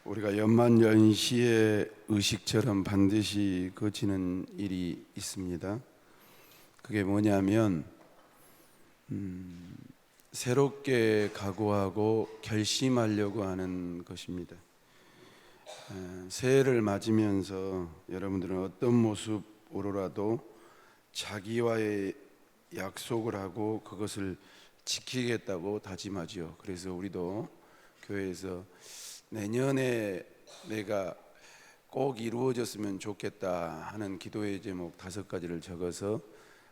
우리가 연만연시의 의식처럼 반드시 거치는 일이 있습니다. 그게 뭐냐면 새롭게 각오하고 결심하려고 하는 것입니다. 새해를 맞으면서 여러분들은 어떤 모습으로라도 자기와의 약속을 하고 그것을 지키겠다고 다짐하죠. 그래서 우리도 교회에서 내년에 내가 꼭 이루어졌으면 좋겠다 하는 기도의 제목 5가지를 적어서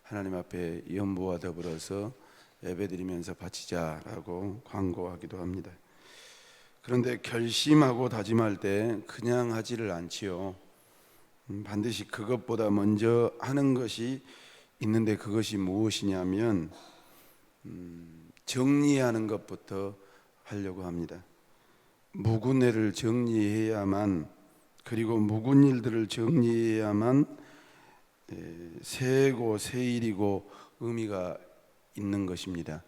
하나님 앞에 연보와 더불어서 예배드리면서 바치자라고 광고하기도 합니다. 그런데 결심하고 다짐할 때 그냥 하지를 않지요. 반드시 그것보다 먼저 하는 것이 있는데 그것이 무엇이냐면 정리하는 것부터 하려고 합니다. 묵은 애를 정리해야만, 그리고 묵은 일들을 정리해야만 새해고 새일이고 의미가 있는 것입니다.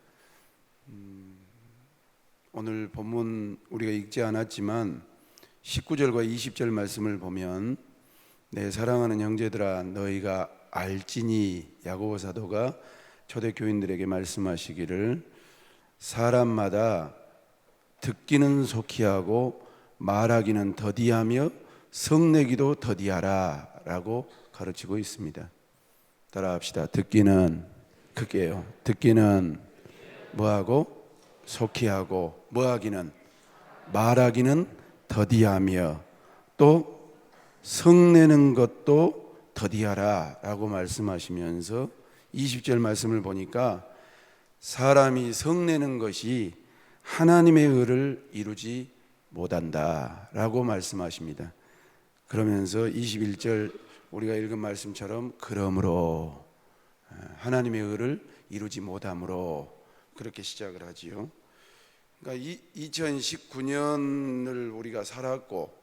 오늘 본문 우리가 읽지 않았지만 19절과 20절 말씀을 보면 내 사랑하는 형제들아 너희가 알지니, 야고보 사도가 초대교인들에게 말씀하시기를 사람마다 듣기는 속히 하고 말하기는 더디하며 성내기도 더디하라 라고 가르치고 있습니다. 따라합시다. 듣기는 크게요. 듣기는 뭐하고? 속히 하고, 뭐하기는? 말하기는 더디하며 또 성내는 것도 더디하라 라고 말씀하시면서 20절 말씀을 보니까 사람이 성내는 것이 하나님의 의를 이루지 못한다 라고 말씀하십니다. 그러면서 21절 우리가 읽은 말씀처럼 그러므로 하나님의 의를 이루지 못함으로 그렇게 시작을 하지요. 그러니까 2019년을 우리가 살았고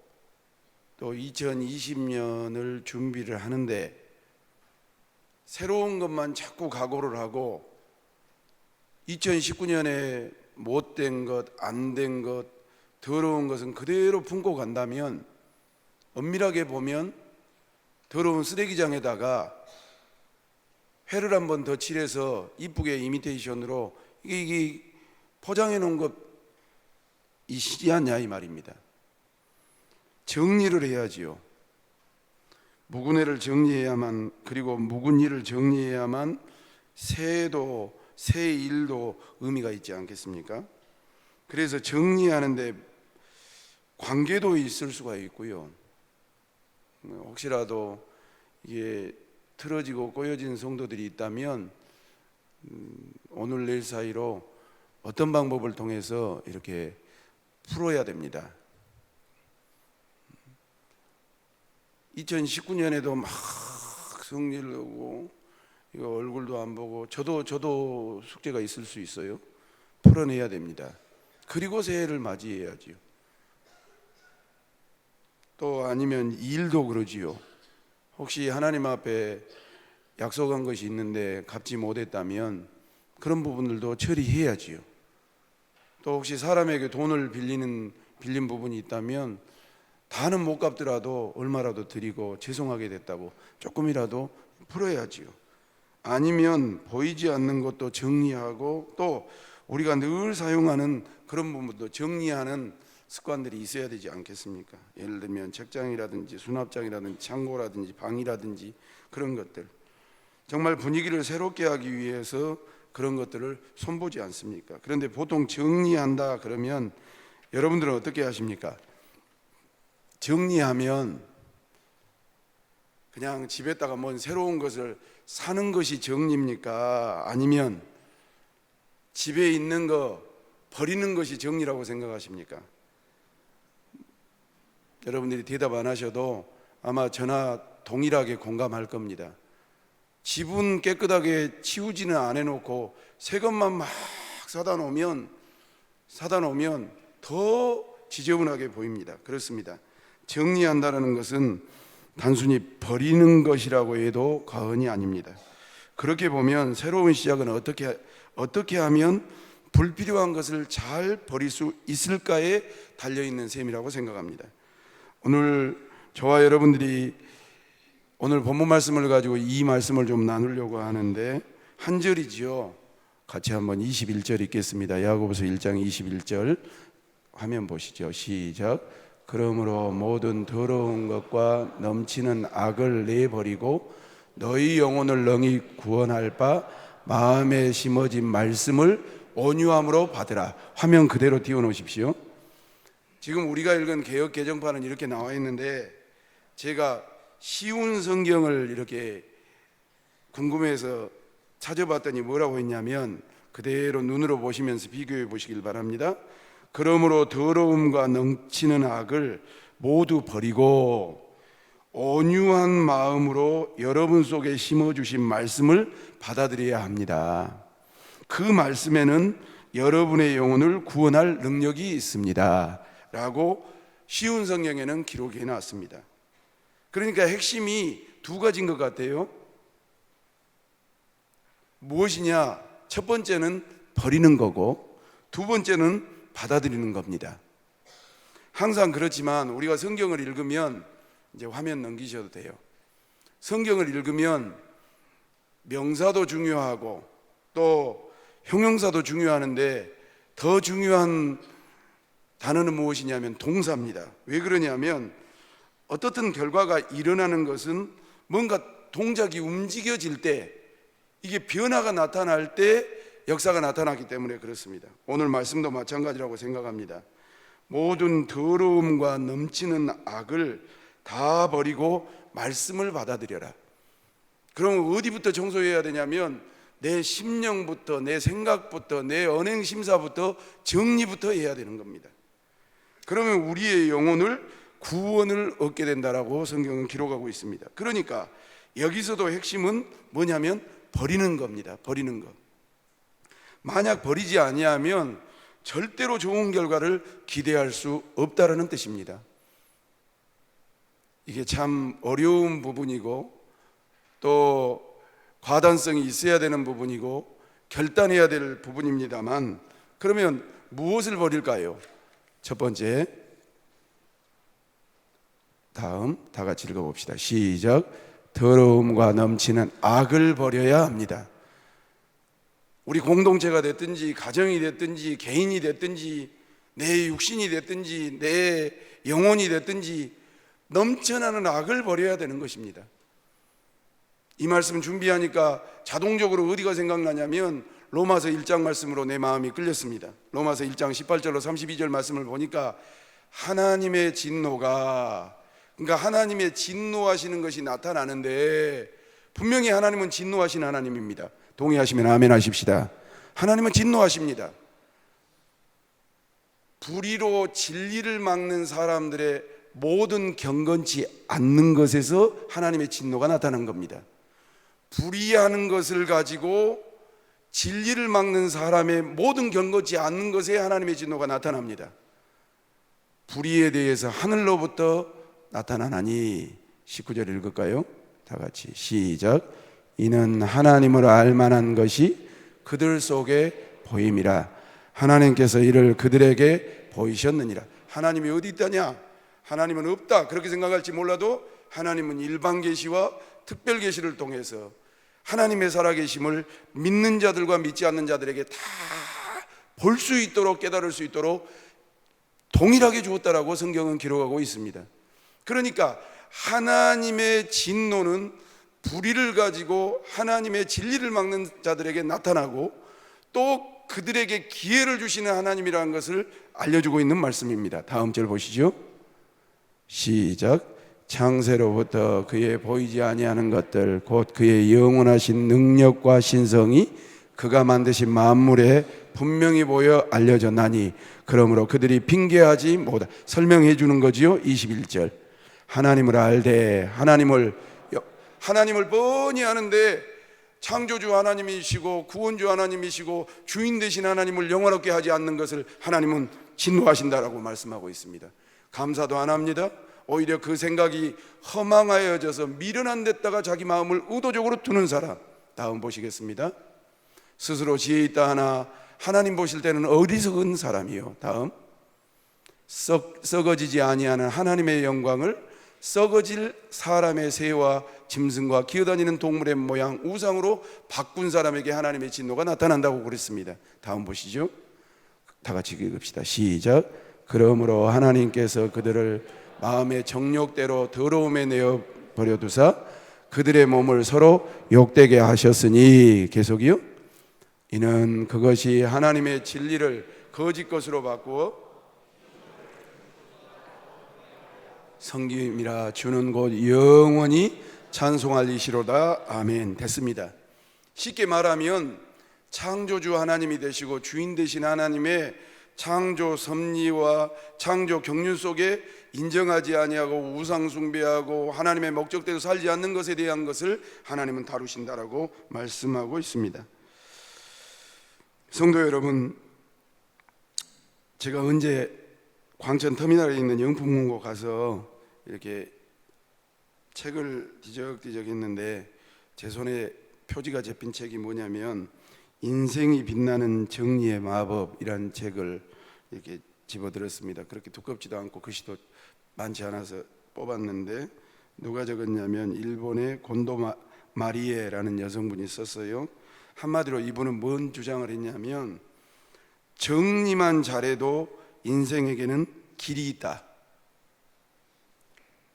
또 2020년을 준비를 하는데 새로운 것만 자꾸 각오를 하고 2019년에 못된 것, 안 된 것, 더러운 것은 그대로 품고 간다면 엄밀하게 보면 더러운 쓰레기장에다가 회를 한 번 더 칠해서 이쁘게 이미테이션으로 이게 포장해 놓은 것이시지 않냐 이 말입니다. 정리를 해야지요. 묵은 애를 정리해야만, 그리고 묵은 일을 정리해야만 새해도 새 일도 의미가 있지 않겠습니까? 그래서 정리하는데 관계도 있을 수가 있고요. 혹시라도 이게 틀어지고 꼬여진 성도들이 있다면 오늘 내일 사이로 어떤 방법을 통해서 이렇게 풀어야 됩니다. 2019년에도 막 성리를 하고 이거 얼굴도 안 보고 저도 숙제가 있을 수 있어요. 풀어내야 됩니다. 그리고 새해를 맞이해야지요. 또 아니면 일도 그러지요. 혹시 하나님 앞에 약속한 것이 있는데 갚지 못했다면 그런 부분들도 처리해야지요. 또 혹시 사람에게 돈을 빌린 부분이 있다면 다는 못 갚더라도 얼마라도 드리고 죄송하게 됐다고 조금이라도 풀어야지요. 아니면 보이지 않는 것도 정리하고 또 우리가 늘 사용하는 그런 부분도 정리하는 습관들이 있어야 되지 않겠습니까? 예를 들면 책장이라든지 수납장이라든지 창고라든지 방이라든지 그런 것들, 정말 분위기를 새롭게 하기 위해서 그런 것들을 손보지 않습니까? 그런데 보통 정리한다 그러면 여러분들은 어떻게 하십니까? 정리하면 그냥 집에다가 뭔 새로운 것을 사는 것이 정리입니까? 아니면 집에 있는 거 버리는 것이 정리라고 생각하십니까? 여러분들이 대답 안 하셔도 아마 저나 동일하게 공감할 겁니다. 집은 깨끗하게 치우지는 안 해놓고 새 것만 막 사다 놓으면 더 지저분하게 보입니다. 그렇습니다. 정리한다는 것은 단순히 버리는 것이라고 해도 과언이 아닙니다. 그렇게 보면 새로운 시작은 어떻게 하면 불필요한 것을 잘 버릴 수 있을까에 달려있는 셈이라고 생각합니다. 오늘 저와 여러분들이 오늘 본문 말씀을 가지고 이 말씀을 좀 나누려고 하는데 한 절이지요. 같이 한번 21절 읽겠습니다. 야고보서 1장 21절 화면 보시죠. 시작. 그러므로 모든 더러운 것과 넘치는 악을 내버리고 너희 영혼을 능히 구원할 바 마음에 심어진 말씀을 온유함으로 받으라. 화면 그대로 띄워놓으십시오. 지금 우리가 읽은 개역 개정판은 이렇게 나와 있는데 제가 쉬운 성경을 이렇게 궁금해서 찾아봤더니 뭐라고 했냐면 그대로 눈으로 보시면서 비교해 보시길 바랍니다. 그러므로 더러움과 넘치는 악을 모두 버리고 온유한 마음으로 여러분 속에 심어주신 말씀을 받아들여야 합니다. 그 말씀에는 여러분의 영혼을 구원할 능력이 있습니다 라고 쉬운 성경에는 기록해 놨습니다. 그러니까 핵심이 두 가지인 것 같아요. 무엇이냐? 첫 번째는 버리는 거고 두 번째는 받아들이는 겁니다. 항상 그렇지만 우리가 성경을 읽으면 이제 화면 넘기셔도 돼요. 성경을 읽으면 명사도 중요하고 또 형용사도 중요하는데 더 중요한 단어는 무엇이냐면 동사입니다. 왜 그러냐면 어떻든 결과가 일어나는 것은 뭔가 동작이 움직여질 때 이게 변화가 나타날 때 역사가 나타나기 때문에 그렇습니다. 오늘 말씀도 마찬가지라고 생각합니다. 모든 더러움과 넘치는 악을 다 버리고 말씀을 받아들여라. 그럼 어디부터 청소해야 되냐면 내 심령부터, 내 생각부터, 내 언행 심사부터 정리부터 해야 되는 겁니다. 그러면 우리의 영혼을 구원을 얻게 된다라고 성경은 기록하고 있습니다. 그러니까 여기서도 핵심은 뭐냐면 버리는 겁니다. 버리는 것. 만약 버리지 아니하면 절대로 좋은 결과를 기대할 수 없다라는 뜻입니다. 이게 참 어려운 부분이고 또 과단성이 있어야 되는 부분이고 결단해야 될 부분입니다만 그러면 무엇을 버릴까요? 첫 번째, 다음 다 같이 읽어봅시다. 시작. 더러움과 넘치는 악을 버려야 합니다. 우리 공동체가 됐든지 가정이 됐든지 개인이 됐든지 내 육신이 됐든지 내 영혼이 됐든지 넘쳐나는 악을 버려야 되는 것입니다. 이 말씀 준비하니까 자동적으로 어디가 생각나냐면 로마서 1장 말씀으로 내 마음이 끌렸습니다. 로마서 1장 18절로 32절 말씀을 보니까 하나님의 진노가, 그러니까 하나님의 진노하시는 것이 나타나는데 분명히 하나님은 진노하신 하나님입니다. 동의하시면 아멘 하십시다. 하나님은 진노하십니다. 불의로 진리를 막는 사람들의 모든 경건치 않는 것에서 하나님의 진노가 나타난 겁니다. 불의하는 것을 가지고 진리를 막는 사람의 모든 경건치 않는 것에 하나님의 진노가 나타납니다. 불의에 대해서 하늘로부터 나타나나니 19절 읽을까요? 다 같이 시작. 이는 하나님을 알 만한 것이 그들 속에 보임이라. 하나님께서 이를 그들에게 보이셨느니라. 하나님이 어디 있다냐? 하나님은 없다 그렇게 생각할지 몰라도 하나님은 일반 계시와 특별 계시를 통해서 하나님의 살아계심을 믿는 자들과 믿지 않는 자들에게 다 볼 수 있도록 깨달을 수 있도록 동일하게 주었다라고 성경은 기록하고 있습니다. 그러니까 하나님의 진노는 불의를 가지고 하나님의 진리를 막는 자들에게 나타나고 또 그들에게 기회를 주시는 하나님이라는 것을 알려주고 있는 말씀입니다. 다음 절 보시죠. 시작. 창세로부터 그의 보이지 아니하는 것들 곧 그의 영원하신 능력과 신성이 그가 만드신 만물에 분명히 보여 알려졌나니 그러므로 그들이 핑계하지 못하. 설명해 주는 거지요. 21절. 하나님을 알되 하나님을 뻔히 아는데 창조주 하나님이시고 구원주 하나님이시고 주인 되신 하나님을 영원롭게 하지 않는 것을 하나님은 진노하신다라고 말씀하고 있습니다. 감사도 안 합니다. 오히려 그 생각이 허망하여져서 미련한 데다가 자기 마음을 의도적으로 두는 사람. 다음 보시겠습니다. 스스로 지혜 있다 하나 하나님 보실 때는 어리석은 사람이요. 다음. 썩어지지 아니하는 하나님의 영광을 썩어질 사람의 새와 짐승과 기어다니는 동물의 모양 우상으로 바꾼 사람에게 하나님의 진노가 나타난다고 그랬습니다. 다음 보시죠. 다 같이 읽읍시다. 시작. 그러므로 하나님께서 그들을 마음의 정욕대로 더러움에 내어 버려두사 그들의 몸을 서로 욕되게 하셨으니, 계속이요. 이는 그것이 하나님의 진리를 거짓 것으로 바꾸어 성김이라 주는 곧 영원히 찬송할 이시로다. 아멘. 됐습니다. 쉽게 말하면 창조주 하나님이 되시고 주인 되신 하나님의 창조 섭리와 창조 경륜 속에 인정하지 아니하고 우상 숭배하고 하나님의 목적대로 살지 않는 것에 대한 것을 하나님은 다루신다라고 말씀하고 있습니다. 성도 여러분, 제가 언제 광천 터미널에 있는 영풍문고 가서 이렇게 책을 뒤적뒤적 했는데 제 손에 표지가 잡힌 책이 뭐냐면 인생이 빛나는 정리의 마법이라는 책을 이렇게 집어들었습니다. 그렇게 두껍지도 않고 글씨도 많지 않아서 뽑았는데, 누가 적었냐면 일본의 곤도 마리에라는 여성분이 썼어요. 한마디로 이분은 뭔 주장을 했냐면 정리만 잘해도 인생에게는 길이 있다.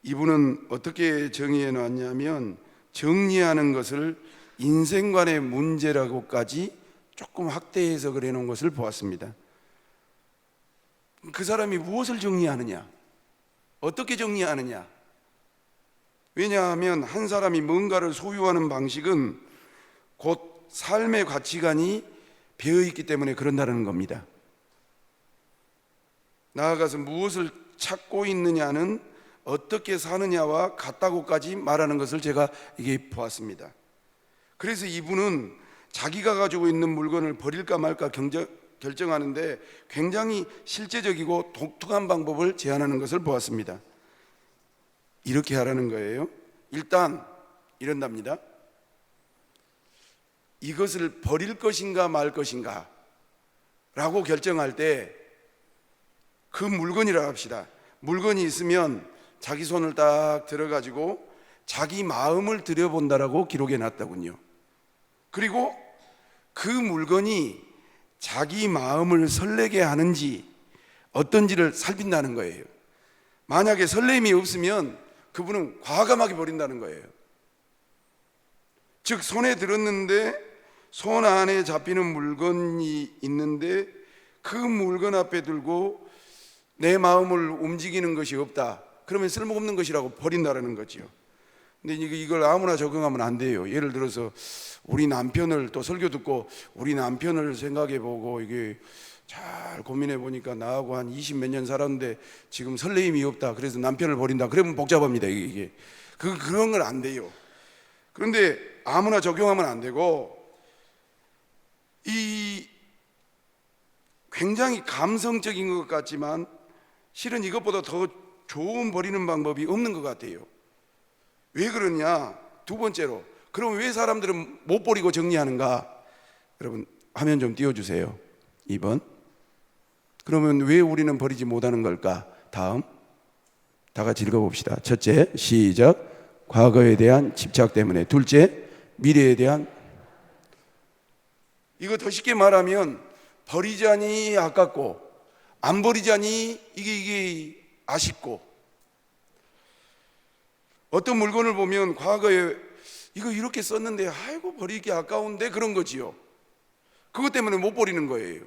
이분은 어떻게 정의해 놨냐면 정리하는 것을 인생관의 문제라고까지 조금 확대해서 그래 놓은 것을 보았습니다. 그 사람이 무엇을 정리하느냐, 어떻게 정리하느냐. 왜냐하면 한 사람이 뭔가를 소유하는 방식은 곧 삶의 가치관이 배어있기 때문에 그런다는 겁니다. 나아가서 무엇을 찾고 있느냐는 어떻게 사느냐와 같다고까지 말하는 것을 제가 이게 보았습니다. 그래서 이분은 자기가 가지고 있는 물건을 버릴까 말까 결정하는데 굉장히 실제적이고 독특한 방법을 제안하는 것을 보았습니다. 이렇게 하라는 거예요. 일단 이런답니다. 이것을 버릴 것인가 말 것인가 라고 결정할 때 그 물건이라 합시다. 물건이 있으면 자기 손을 딱 들어가지고 자기 마음을 들여본다라고 기록해 놨더군요. 그리고 그 물건이 자기 마음을 설레게 하는지 어떤지를 살핀다는 거예요. 만약에 설렘이 없으면 그분은 과감하게 버린다는 거예요. 즉 손에 들었는데 손 안에 잡히는 물건이 있는데 그 물건 앞에 들고 내 마음을 움직이는 것이 없다. 그러면 쓸모없는 것이라고 버린다는 거죠. 근데 이걸 아무나 적용하면 안 돼요. 예를 들어서 우리 남편을, 또 설교 듣고 우리 남편을 생각해 보고 이게 잘 고민해 보니까 나하고 한 20 몇 년 살았는데 지금 설레임이 없다. 그래서 남편을 버린다. 그러면 복잡합니다. 이게 그런 건 안 돼요. 그런데 아무나 적용하면 안 되고, 이 굉장히 감성적인 것 같지만 실은 이것보다 더 좋은 버리는 방법이 없는 것 같아요. 왜 그러냐? 두 번째로, 그럼 왜 사람들은 못 버리고 정리하는가? 여러분 화면 좀 띄워주세요. 2번. 그러면 왜 우리는 버리지 못하는 걸까? 다음 다 같이 읽어봅시다. 첫째, 시작. 과거에 대한 집착 때문에. 둘째, 미래에 대한. 이거 더 쉽게 말하면 버리자니 아깝고 안 버리자니 이게 아쉽고, 어떤 물건을 보면 과거에 이거 이렇게 썼는데 아이고 버리기 아까운데 그런 거지요. 그것 때문에 못 버리는 거예요.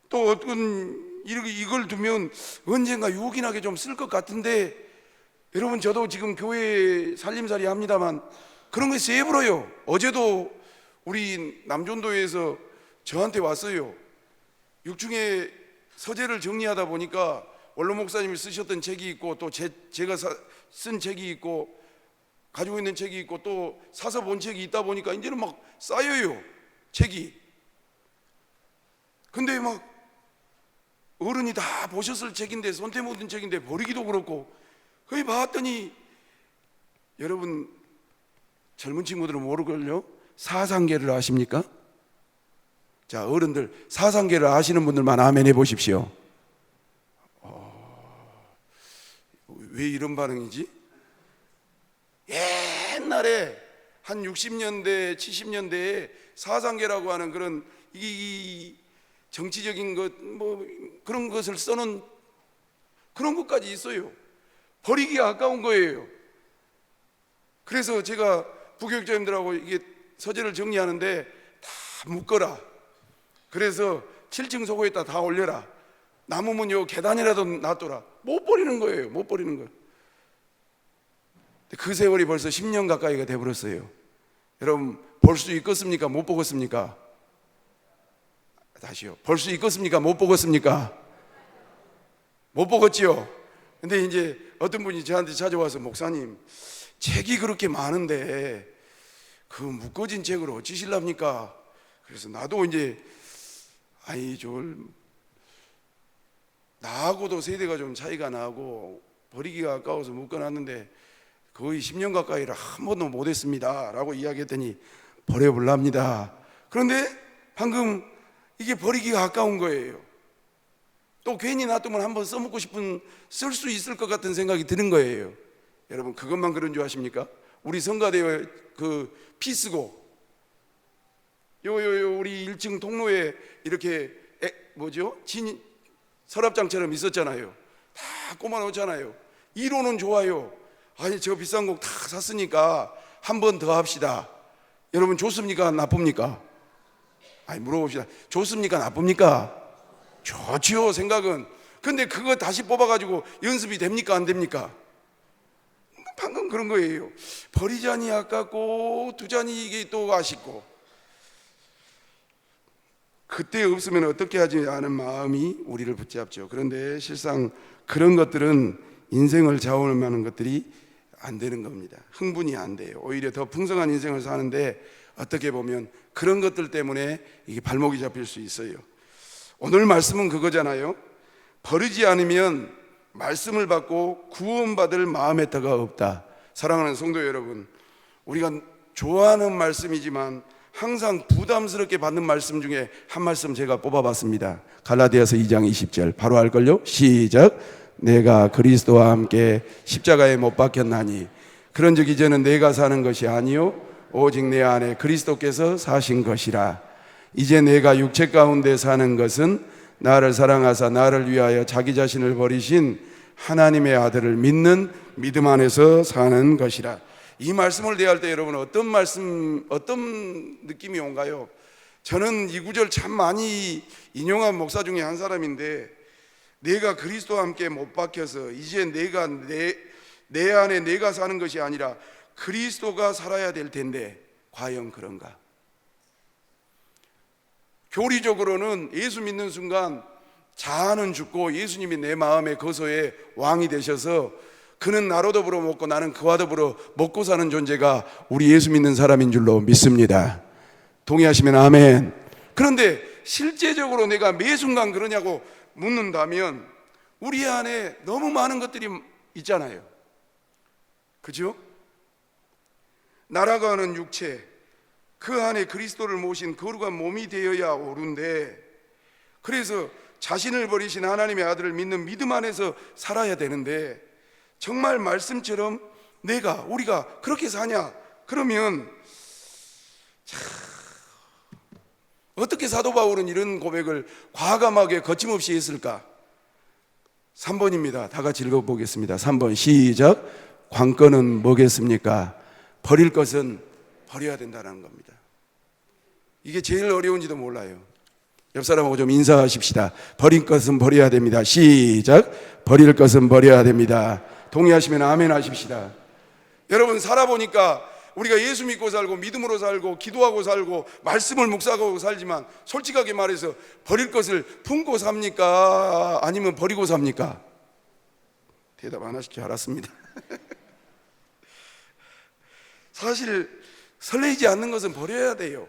또 어떤 이걸 두면 언젠가 요긴하게 좀 쓸 것 같은데, 여러분 저도 지금 교회 살림살이 합니다만 그런 게 세버려요. 어제도 우리 남존도에서 저한테 왔어요. 육중에 서재를 정리하다 보니까 원로 목사님이 쓰셨던 책이 있고 또 제가 쓴 책이 있고 가지고 있는 책이 있고 또 사서 본 책이 있다 보니까 이제는 막 쌓여요, 책이. 근데 막 어른이 다 보셨을 책인데, 손태 묻은 책인데 버리기도 그렇고. 거기 봤더니 여러분 젊은 친구들은 모르걸요? 사상계를 아십니까? 자, 어른들 사상계를 아시는 분들만 아멘 해보십시오. 왜 이런 반응이지? 옛날에 한 60년대, 70년대에 사상계라고 하는 그런 이 정치적인 것, 뭐 그런 것을 써놓은 그런 것까지 있어요. 버리기가 아까운 거예요. 그래서 제가 부교육자님들하고 이게 서재를 정리하는데 다 묶어라. 그래서 7층 소고에다 다 올려라. 남으면 요 계단이라도 놔둬라. 못 버리는 거예요. 못 버리는 거예요. 그 세월이 벌써 10년 가까이가 돼버렸어요. 여러분, 볼 수 있겠습니까? 못 보겠습니까? 다시요. 볼 수 있겠습니까? 못 보겠습니까? 못 보겠지요. 근데 이제 어떤 분이 저한테 찾아와서, 목사님, 책이 그렇게 많은데 그 묶어진 책을 어찌실랍니까? 그래서 나도 이제 나하고도 세대가 좀 차이가 나고 버리기가 아까워서 묶어놨는데 거의 10년 가까이를 한 번도 못했습니다 라고 이야기했더니 버려볼랍니다. 그런데 방금 이게 버리기가 아까운 거예요. 또 괜히 놔두면 한번 써먹고 싶은, 쓸 수 있을 것 같은 생각이 드는 거예요. 여러분, 그것만 그런 줄 아십니까? 우리 성가대에 그 피쓰고 우리 1층 통로에 이렇게 서랍장처럼 있었잖아요. 다 꼽아놓잖아요. 이론은 좋아요. 아니, 저 비싼 곡 다 샀으니까 한 번 더 합시다. 여러분, 좋습니까? 나쁩니까? 아니, 물어봅시다. 좋습니까? 나쁩니까? 좋지요, 생각은. 근데 그거 다시 뽑아가지고 연습이 됩니까? 안 됩니까? 방금 그런 거예요. 버리자니 아깝고 두자니 이게 또 아쉽고. 그때 없으면 어떻게 하지 않은 마음이 우리를 붙잡죠. 그런데 실상 그런 것들은 인생을 좌우하는 것들이 안 되는 겁니다. 흥분이 안 돼요. 오히려 더 풍성한 인생을 사는데 어떻게 보면 그런 것들 때문에 이게 발목이 잡힐 수 있어요. 오늘 말씀은 그거잖아요. 버리지 않으면 말씀을 받고 구원받을 마음의 터가 없다. 사랑하는 성도 여러분, 우리가 좋아하는 말씀이지만 항상 부담스럽게 받는 말씀 중에 한 말씀 제가 뽑아봤습니다. 갈라디아서 2장 20절 바로 알걸요? 시작. 내가 그리스도와 함께 십자가에 못 박혔나니 그런즉 이제는 내가 사는 것이 아니요 오직 내 안에 그리스도께서 사신 것이라. 이제 내가 육체 가운데 사는 것은 나를 사랑하사 나를 위하여 자기 자신을 버리신 하나님의 아들을 믿는 믿음 안에서 사는 것이라. 이 말씀을 대할 때 여러분 어떤 느낌이 온가요? 저는 이 구절 참 많이 인용한 목사 중에 한 사람인데, 내가 그리스도와 함께 못 박혀서 이제 내가 내 안에 내가 사는 것이 아니라 그리스도가 살아야 될 텐데 과연 그런가? 교리적으로는 예수 믿는 순간 자아는 죽고 예수님이 내 마음의 거소의 왕이 되셔서 그는 나로 더불어 먹고 나는 그와 더불어 먹고 사는 존재가 우리 예수 믿는 사람인 줄로 믿습니다. 동의하시면 아멘. 그런데 실제적으로 내가 매 순간 그러냐고 묻는다면 우리 안에 너무 많은 것들이 있잖아요. 그죠? 날아가는 육체, 그 안에 그리스도를 모신 거룩한 몸이 되어야 옳은데, 그래서 자신을 버리신 하나님의 아들을 믿는 믿음 안에서 살아야 되는데, 정말 말씀처럼 우리가 그렇게 사냐? 그러면 어떻게 사도 바울은 이런 고백을 과감하게 거침없이 했을까? 3번입니다. 다 같이 읽어보겠습니다. 3번 시작. 관건은 뭐겠습니까? 버릴 것은 버려야 된다는 겁니다. 이게 제일 어려운지도 몰라요. 옆 사람하고 좀 인사하십시다. 버릴 것은 버려야 됩니다. 시작. 버릴 것은 버려야 됩니다. 동의하시면 아멘 하십시다. 여러분, 살아보니까 우리가 예수 믿고 살고 믿음으로 살고 기도하고 살고 말씀을 묵상하고 살지만 솔직하게 말해서 버릴 것을 품고 삽니까? 아니면 버리고 삽니까? 대답 안 하실 줄 알았습니다. 사실 설레지 않는 것은 버려야 돼요.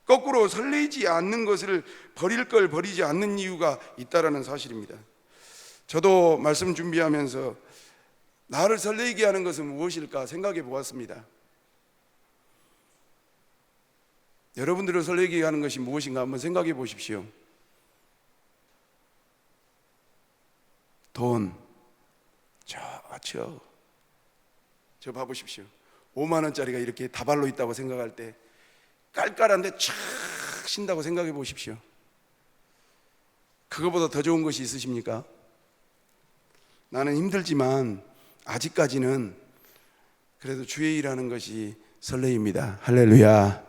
거꾸로 설레지 않는 것을 버릴 걸 버리지 않는 이유가 있다라는 사실입니다. 저도 말씀 준비하면서 나를 설레게 하는 것은 무엇일까 생각해 보았습니다. 여러분들을 설레게 하는 것이 무엇인가 한번 생각해 보십시오. 돈, 쳐. 저 봐보십시오. 5만 원짜리가 이렇게 다발로 있다고 생각할 때 깔깔한데 촥 신다고 생각해 보십시오. 그거보다 더 좋은 것이 있으십니까? 나는 힘들지만 아직까지는 그래도 주의 일하는 것이 설레입니다. 할렐루야.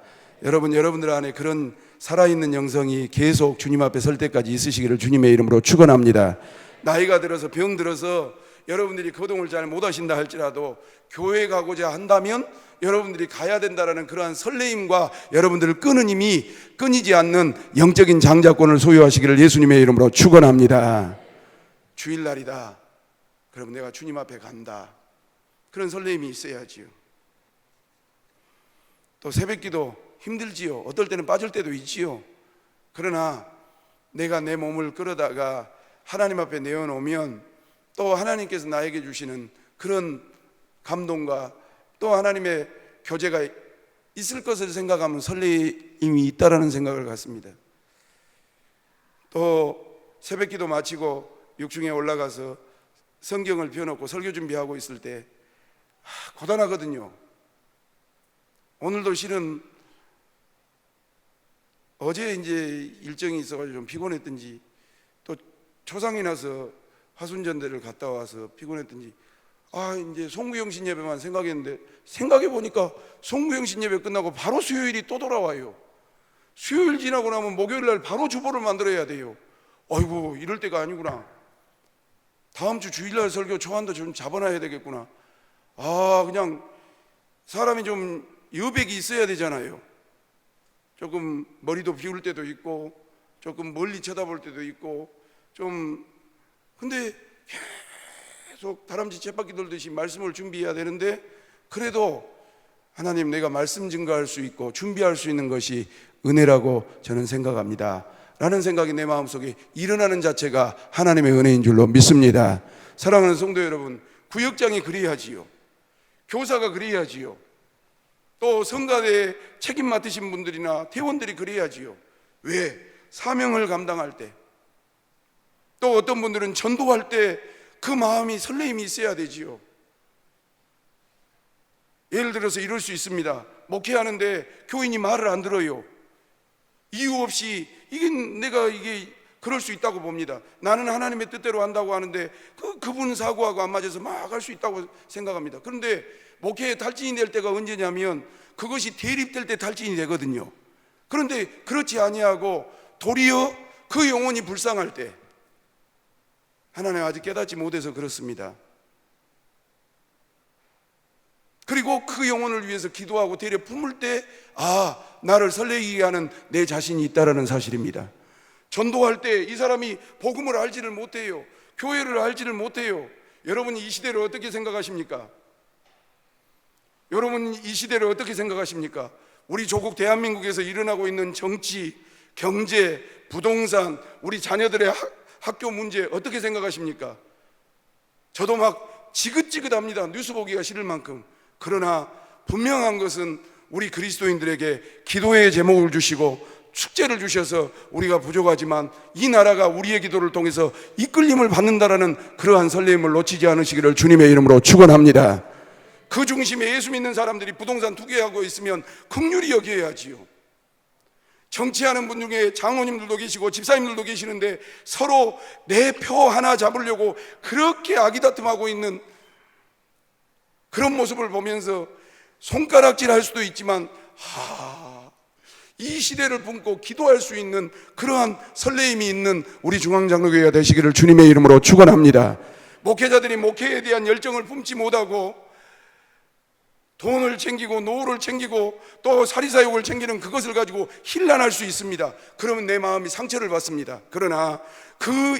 여러분들 안에 그런 살아있는 영성이 계속 주님 앞에 설 때까지 있으시기를 주님의 이름으로 축원합니다. 나이가 들어서 병 들어서 여러분들이 거동을 잘 못하신다 할지라도 교회 가고자 한다면 여러분들이 가야 된다라는 그러한 설레임과 여러분들을 끄는 힘이 끊이지 않는 영적인 장자권을 소유하시기를 예수님의 이름으로 축원합니다. 주일날이다. 그럼 내가 주님 앞에 간다. 그런 설레임이 있어야지요. 또 새벽기도 힘들지요. 어떨 때는 빠질 때도 있지요. 그러나 내가 내 몸을 끌어다가 하나님 앞에 내어놓으면 또 하나님께서 나에게 주시는 그런 감동과 또 하나님의 교제가 있을 것을 생각하면 설레임이 있다라는 생각을 갖습니다. 또 새벽기도 마치고 6층에 올라가서 성경을 펴놓고 설교 준비하고 있을 때 고단하거든요. 오늘도 실은 어제 이제 일정이 있어가지고 좀 피곤했던지 또 초상이 나서 화순전대를 갔다 와서 피곤했던지 이제 송구영신 예배만 생각했는데 생각해보니까 송구영신 예배 끝나고 바로 수요일이 또 돌아와요. 수요일 지나고 나면 목요일날 바로 주보를 만들어야 돼요. 아이고 이럴 때가 아니구나. 다음 주 주일날 설교 초안도 좀 잡아놔야 되겠구나. 그냥 사람이 좀 여백이 있어야 되잖아요. 조금 머리도 비울 때도 있고 조금 멀리 쳐다볼 때도 있고 근데 계속 다람쥐 쳇바퀴 돌듯이 말씀을 준비해야 되는데 그래도 하나님 내가 말씀 증거할 수 있고 준비할 수 있는 것이 은혜라고 저는 생각합니다 라는 생각이 내 마음속에 일어나는 자체가 하나님의 은혜인 줄로 믿습니다. 사랑하는 성도 여러분, 구역장이 그래야지요. 교사가 그래야지요. 또 성가대에 책임 맡으신 분들이나 대원들이 그래야지요. 왜? 사명을 감당할 때, 또 어떤 분들은 전도할 때 그 마음이 설레임이 있어야 되지요. 예를 들어서 이럴 수 있습니다. 목회하는데 교인이 말을 안 들어요. 이유 없이 내가 그럴 수 있다고 봅니다. 나는 하나님의 뜻대로 한다고 하는데 그분 사고하고 안 맞아서 막 할 수 있다고 생각합니다. 그런데 목회에 탈진이 될 때가 언제냐면 그것이 대립될 때 탈진이 되거든요. 그런데 그렇지 아니하고 도리어 그 영혼이 불쌍할 때, 하나님 아직 깨닫지 못해서 그렇습니다. 그리고 그 영혼을 위해서 기도하고 되려 품을 때 나를 설레게 하는 내 자신이 있다는 사실입니다. 전도할 때 이 사람이 복음을 알지를 못해요. 교회를 알지를 못해요. 여러분이 이 시대를 어떻게 생각하십니까? 여러분 이 시대를 어떻게 생각하십니까? 우리 조국 대한민국에서 일어나고 있는 정치, 경제, 부동산, 우리 자녀들의 학교 문제 어떻게 생각하십니까? 저도 막 지긋지긋합니다. 뉴스 보기가 싫을 만큼. 그러나 분명한 것은 우리 그리스도인들에게 기도의 제목을 주시고 축제를 주셔서 우리가 부족하지만 이 나라가 우리의 기도를 통해서 이끌림을 받는다라는 그러한 설렘을 놓치지 않으시기를 주님의 이름으로 축원합니다. 그 중심에 예수 믿는 사람들이 부동산 투기하고 있으면 긍휼히 여겨야지요. 정치하는 분 중에 장로님들도 계시고 집사님들도 계시는데 서로 내 표 하나 잡으려고 그렇게 아기다툼하고 있는 그런 모습을 보면서 손가락질 할 수도 있지만 이 시대를 품고 기도할 수 있는 그러한 설레임이 있는 우리 중앙장로교회가 되시기를 주님의 이름으로 축원합니다. 목회자들이 목회에 대한 열정을 품지 못하고 돈을 챙기고 노후를 챙기고 또 사리사욕을 챙기는 그것을 가지고 힐난할 수 있습니다. 그러면 내 마음이 상처를 받습니다. 그러나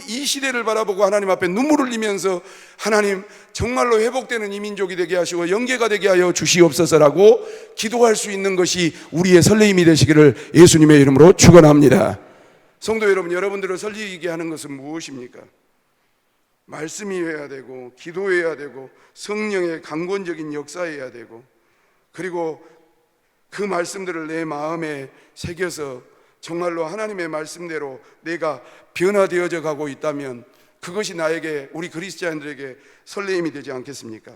이 시대를 바라보고 하나님 앞에 눈물을 흘리면서 하나님 정말로 회복되는 이민족이 되게 하시고 영계가 되게 하여 주시옵소서라고 기도할 수 있는 것이 우리의 설레임이 되시기를 예수님의 이름으로 축원합니다. 성도 여러분, 여러분들을 설레게 하는 것은 무엇입니까? 말씀이어야 되고 기도해야 되고 성령의 강권적인 역사해야 되고 그리고 그 말씀들을 내 마음에 새겨서 정말로 하나님의 말씀대로 내가 변화되어져 가고 있다면 그것이 나에게, 우리 그리스도인들에게 설레임이 되지 않겠습니까?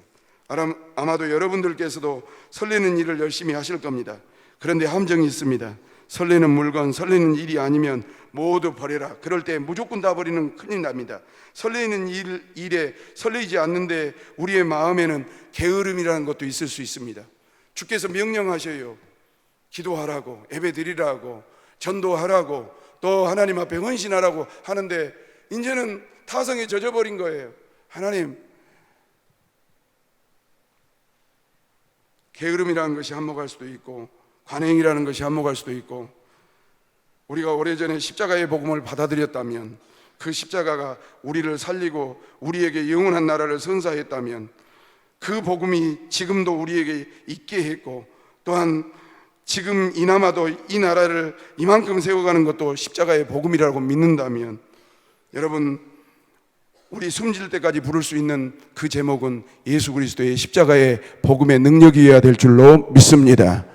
아마도 여러분들께서도 설레는 일을 열심히 하실 겁니다. 그런데 함정이 있습니다. 설레는 물건, 설레는 일이 아니면 모두 버려라. 그럴 때 무조건 다 버리는 큰일 납니다. 설레는 일에 설레지 않는데 우리의 마음에는 게으름이라는 것도 있을 수 있습니다. 주께서 명령하셔요. 기도하라고, 예배드리라고, 전도하라고, 또 하나님 앞에 헌신하라고 하는데 이제는 타성에 젖어버린 거예요. 하나님, 게으름이라는 것이 한몫할 수도 있고 관행이라는 것이 한몫할 수도 있고, 우리가 오래전에 십자가의 복음을 받아들였다면, 그 십자가가 우리를 살리고 우리에게 영원한 나라를 선사했다면, 그 복음이 지금도 우리에게 있게 했고, 또한 지금 이나마도 이 나라를 이만큼 세워가는 것도 십자가의 복음이라고 믿는다면, 여러분, 우리 숨질 때까지 부를 수 있는 그 제목은 예수 그리스도의 십자가의 복음의 능력이어야 될 줄로 믿습니다.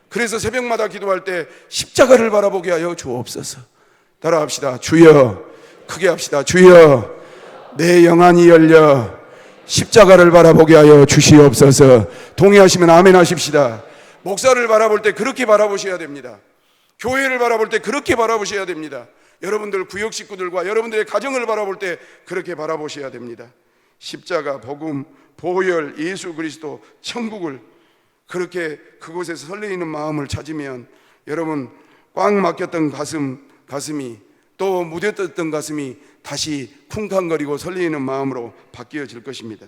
그래서 새벽마다 기도할 때 십자가를 바라보게 하여 주옵소서. 따라합시다. 주여. 크게 합시다. 주여, 내 영안이 열려 십자가를 바라보게 하여 주시옵소서. 동의하시면 아멘 하십시다. 목사를 바라볼 때 그렇게 바라보셔야 됩니다. 교회를 바라볼 때 그렇게 바라보셔야 됩니다. 여러분들 구역 식구들과 여러분들의 가정을 바라볼 때 그렇게 바라보셔야 됩니다. 십자가, 복음, 보혈, 예수 그리스도, 천국을 그렇게 그곳에서 설레이는 마음을 찾으면 여러분, 꽉 막혔던 가슴이, 또 무뎌졌던 가슴이 다시 쿵쾅거리고 설레이는 마음으로 바뀌어질 것입니다.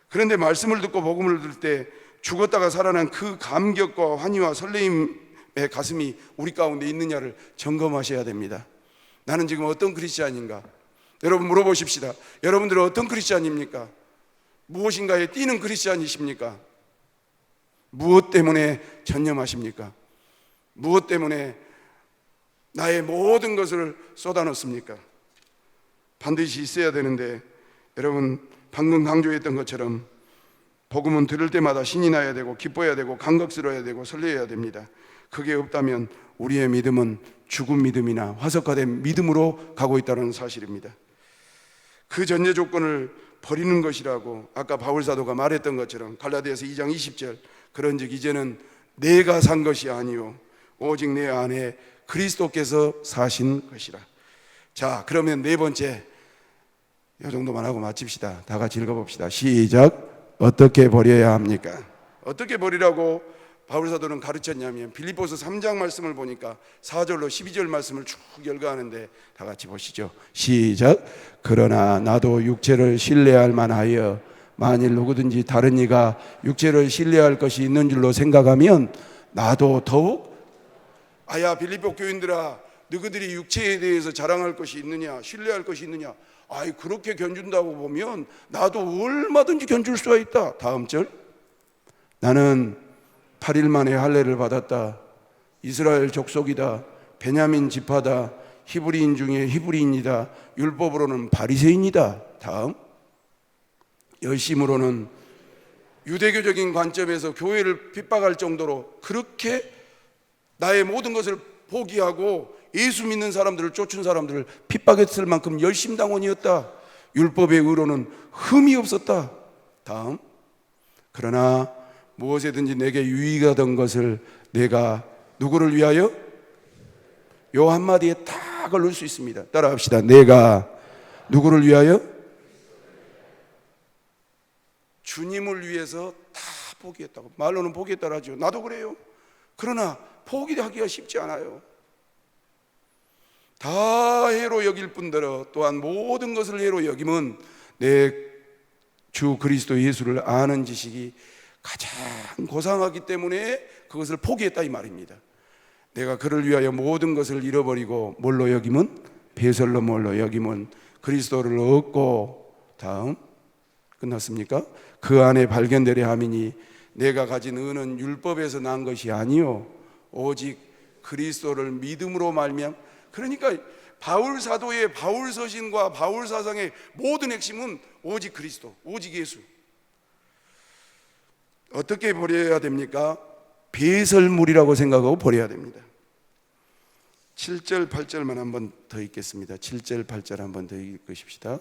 그런데 말씀을 듣고 복음을 들을 때 죽었다가 살아난 그 감격과 환희와 설레임의 가슴이 우리 가운데 있느냐를 점검하셔야 됩니다. 나는 지금 어떤 크리스찬인가? 여러분 물어보십시다. 여러분들은 어떤 크리스찬입니까? 무엇인가에 뛰는 크리스찬이십니까? 무엇 때문에 전념하십니까? 무엇 때문에 나의 모든 것을 쏟아놓습니까? 반드시 있어야 되는데, 여러분 방금 강조했던 것처럼 복음은 들을 때마다 신이 나야 되고 기뻐야 되고 감격스러워야 되고 설레어야 됩니다. 그게 없다면 우리의 믿음은 죽은 믿음이나 화석화된 믿음으로 가고 있다는 사실입니다. 그 전제 조건을 버리는 것이라고 아까 바울사도가 말했던 것처럼 갈라디아서 2장 20절, 그런즉 이제는 내가 산 것이 아니요 오직 내 안에 그리스도께서 사신 것이라. 자, 그러면 네 번째, 이 정도만 하고 마칩시다. 다 같이 읽어봅시다. 시작. 어떻게 버려야 합니까? 어떻게 버리라고 바울사도는 가르쳤냐면, 빌립보서 3장 말씀을 보니까 4절로 12절 말씀을 쭉 열거하는데 다 같이 보시죠. 시작. 그러나 나도 육체를 신뢰할 만하여 만일 누구든지 다른 이가 육체를 신뢰할 것이 있는 줄로 생각하면 나도 더욱, 아야 빌립보 교인들아, 너희들이 육체에 대해서 자랑할 것이 있느냐, 신뢰할 것이 있느냐? 아이, 그렇게 견준다고 보면 나도 얼마든지 견줄 수가 있다. 다음 절. 나는 8일 만에 할례를 받았다. 이스라엘 족속이다. 베냐민 지파다. 히브리인 중에 히브리인이다. 율법으로는 바리새인이다. 다음. 열심으로는 유대교적인 관점에서 교회를 핍박할 정도로 그렇게 나의 모든 것을 포기하고 예수 믿는 사람들을 쫓은 사람들을 핍박했을 만큼 열심당원이었다. 율법의 의로는 흠이 없었다. 다음. 그러나 무엇이든지 내게 유익하던 것을 내가 누구를 위하여? 요 한마디에 다 걸릴 수 있습니다. 따라합시다. 내가 누구를 위하여? 주님을 위해서 다 포기했다고. 말로는 포기했다고 하죠. 나도 그래요. 그러나 포기하기가 쉽지 않아요. 다 해로 여길 뿐더러 또한 모든 것을 해로 여기면 내 주 그리스도 예수를 아는 지식이 가장 고상하기 때문에 그것을 포기했다 이 말입니다. 내가 그를 위하여 모든 것을 잃어버리고 뭘로 여기면? 배설로 뭘로 여기면 그리스도를 얻고, 다음. 끝났습니까? 그 안에 발견되려 함이니 내가 가진 의는 율법에서 난 것이 아니요 오직 그리스도를 믿음으로 말미암. 그러니까 바울 사도의 바울 서신과 바울 사상의 모든 핵심은 오직 그리스도, 오직 예수. 어떻게 버려야 됩니까? 배설물이라고 생각하고 버려야 됩니다. 7절 8절만 한번 더 읽겠습니다. 7절 8절 한번 더 읽으십시다.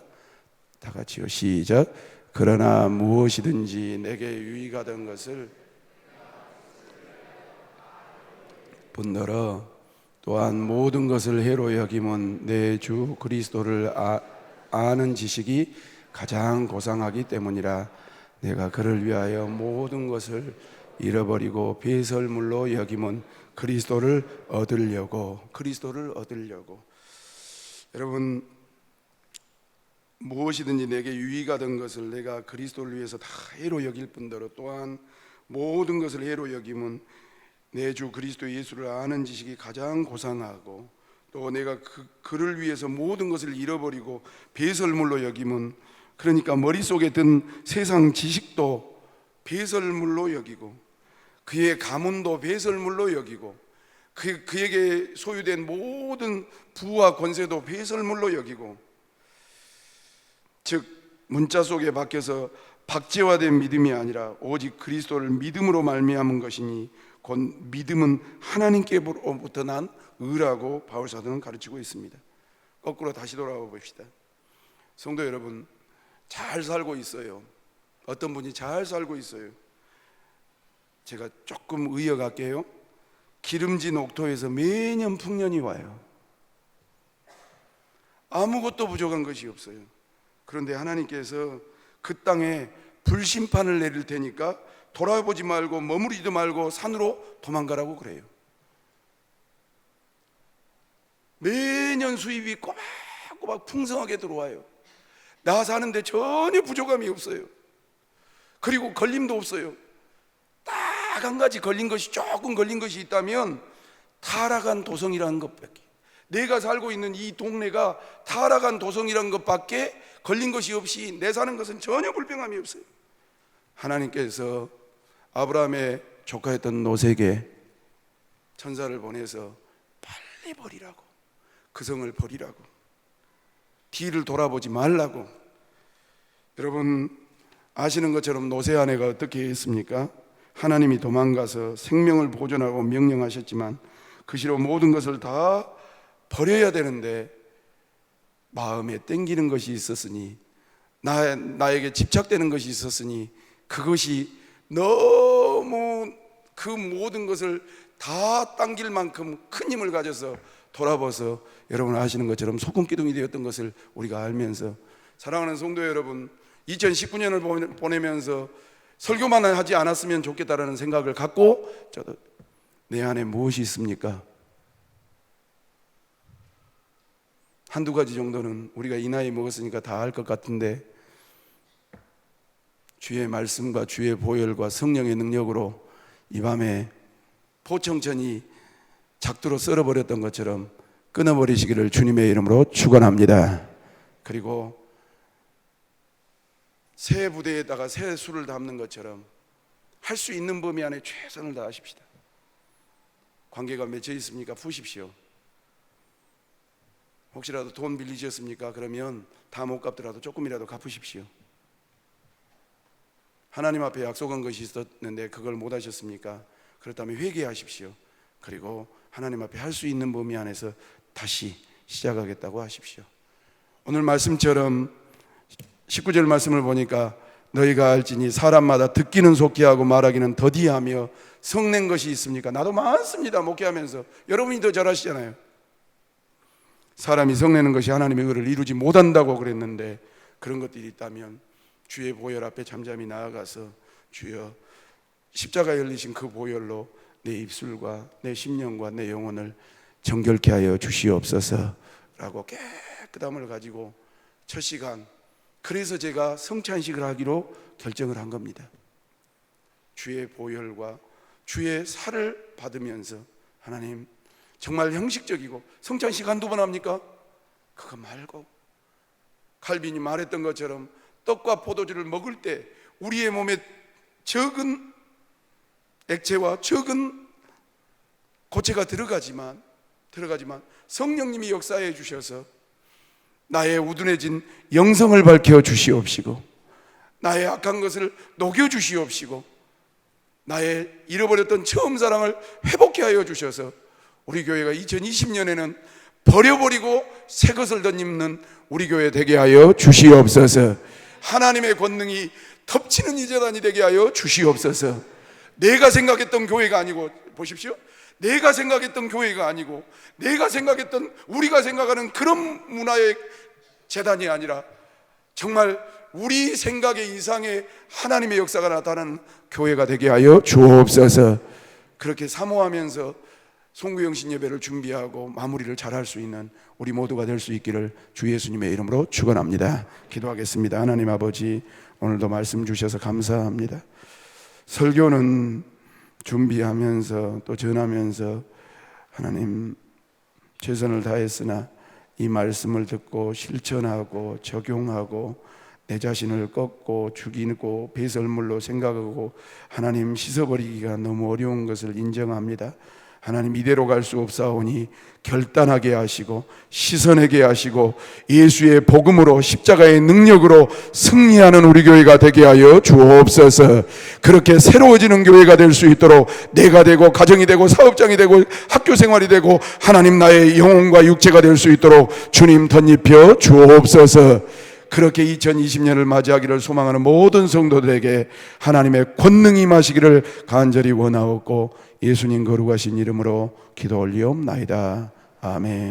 다 같이요. 시작. 그러나 무엇이든지 내게 유익하던 것을 분더러 또한 모든 것을 해로 여김은 내 주 그리스도를 아는 지식이 가장 고상하기 때문이라. 내가 그를 위하여 모든 것을 잃어버리고 배설물로 여김은 그리스도를 얻으려고. 여러분, 무엇이든지 내게 유익하던 것을 내가 그리스도를 위해서 다 해로 여길 뿐더러 또한 모든 것을 해로 여김은 내 주 그리스도 예수를 아는 지식이 가장 고상하고, 또 내가 그를 위해서 모든 것을 잃어버리고 배설물로 여김은, 그러니까 머릿속에 든 세상 지식도 배설물로 여기고 그의 가문도 배설물로 여기고 그에게 소유된 모든 부와 권세도 배설물로 여기고, 즉 문자 속에 박혀서 박제화된 믿음이 아니라 오직 그리스도를 믿음으로 말미암은 것이니 곧 믿음은 하나님께로부터 난 의라고 바울 사도는 가르치고 있습니다. 거꾸로 다시 돌아와 봅시다. 성도 여러분, 잘 살고 있어요. 어떤 분이 잘 살고 있어요. 제가 조금 의역할게요. 기름진 옥토에서 매년 풍년이 와요. 아무것도 부족한 것이 없어요. 그런데 하나님께서 그 땅에 불심판을 내릴 테니까 돌아보지 말고 머무르지도 말고 산으로 도망가라고 그래요. 매년 수입이 꼬박꼬박 풍성하게 들어와요. 나 사는데 전혀 부족함이 없어요. 그리고 걸림도 없어요. 딱 한 가지 조금 걸린 것이 있다면 타락한 도성이라는 것밖에, 내가 살고 있는 이 동네가 타락한 도성이라는 것밖에 걸린 것이 없이 내 사는 것은 전혀 불평함이 없어요. 하나님께서 아브라함의 조카였던 노색에 천사를 보내서 빨리 버리라고, 그 성을 버리라고, 뒤를 돌아보지 말라고. 여러분 아시는 것처럼 노세 아내가 어떻게 했습니까? 하나님이 도망가서 생명을 보존하고 명령하셨지만 그 시로 모든 것을 다 버려야 되는데 마음에 땡기는 것이 있었으니, 나에게 집착되는 것이 있었으니 그것이 너무 그 모든 것을 다 당길 만큼 큰 힘을 가져서 돌아봐서 여러분 아시는 것처럼 소금기둥이 되었던 것을 우리가 알면서, 사랑하는 성도 여러분, 2019년을 보내면서 설교만 하지 않았으면 좋겠다라는 생각을 갖고, 저도 내 안에 무엇이 있습니까? 한두 가지 정도는 우리가 이 나이 먹었으니까 다 알 것 같은데, 주의 말씀과 주의 보혈과 성령의 능력으로 이 밤에 포청천이 작두로 썰어버렸던 것처럼 끊어버리시기를 주님의 이름으로 축원합니다. 그리고 새 부대에다가 새 술을 담는 것처럼 할 수 있는 범위 안에 최선을 다하십시다. 관계가 맺혀 있습니까? 푸십시오. 혹시라도 돈 빌리셨습니까? 그러면 다 못 갚더라도 조금이라도 갚으십시오. 하나님 앞에 약속한 것이 있었는데 그걸 못 하셨습니까? 그렇다면 회개하십시오. 그리고 하나님 앞에 할 수 있는 범위 안에서 다시 시작하겠다고 하십시오. 오늘 말씀처럼 19절 말씀을 보니까 너희가 알지니 사람마다 듣기는 속히 하고 말하기는 더디하며 성낸 것이 있습니까? 나도 많습니다. 목회하면서. 여러분이 더 잘하시잖아요. 사람이 성내는 것이 하나님의 의를 이루지 못한다고 그랬는데, 그런 것들이 있다면 주의 보혈 앞에 잠잠히 나아가서 주여 십자가에 열리신 그 보혈로 내 입술과 내 심령과 내 영혼을 정결케 하여 주시옵소서 라고 깨끗함을 가지고 첫 시간, 그래서 제가 성찬식을 하기로 결정을 한 겁니다. 주의 보혈과 주의 살을 받으면서, 하나님 정말 형식적이고, 성찬식 한두 번 합니까? 그거 말고 칼빈이 말했던 것처럼 떡과 포도주를 먹을 때 우리의 몸에 적은 액체와 적은 고체가 들어가지만 성령님이 역사해 주셔서 나의 우둔해진 영성을 밝혀 주시옵시고, 나의 악한 것을 녹여 주시옵시고, 나의 잃어버렸던 처음 사랑을 회복해 하여 주셔서 우리 교회가 2020년에는 버려버리고 새 것을 덧입는 우리 교회 되게 하여 주시옵소서. 하나님의 권능이 덮치는 이 재단이 되게 하여 주시옵소서. 내가 생각했던 교회가 아니고, 보십시오, 내가 생각했던 교회가 아니고, 내가 생각했던, 우리가 생각하는 그런 문화의 재단이 아니라 정말 우리 생각의 이상의 하나님의 역사가 나타나는 교회가 되게 하여 주옵소서. 그렇게 사모하면서 송구영신 예배를 준비하고 마무리를 잘할 수 있는 우리 모두가 될 수 있기를 주 예수님의 이름으로 축원합니다. 기도하겠습니다. 하나님 아버지, 오늘도 말씀 주셔서 감사합니다. 설교는 준비하면서 또 전하면서 하나님 최선을 다했으나 이 말씀을 듣고 실천하고 적용하고 내 자신을 꺾고 죽이고 배설물로 생각하고 하나님 씻어버리기가 너무 어려운 것을 인정합니다. 하나님, 이대로 갈 수 없사오니 결단하게 하시고 씻어내게 하시고 예수의 복음으로 십자가의 능력으로 승리하는 우리 교회가 되게 하여 주옵소서. 그렇게 새로워지는 교회가 될 수 있도록 내가 되고 가정이 되고 사업장이 되고 학교 생활이 되고 하나님 나의 영혼과 육체가 될 수 있도록 주님 덧입혀 주옵소서. 그렇게 2020년을 맞이하기를 소망하는 모든 성도들에게 하나님의 권능이 임하시기를 간절히 원하옵고 예수님 거룩하신 이름으로 기도 올리옵나이다. 아멘.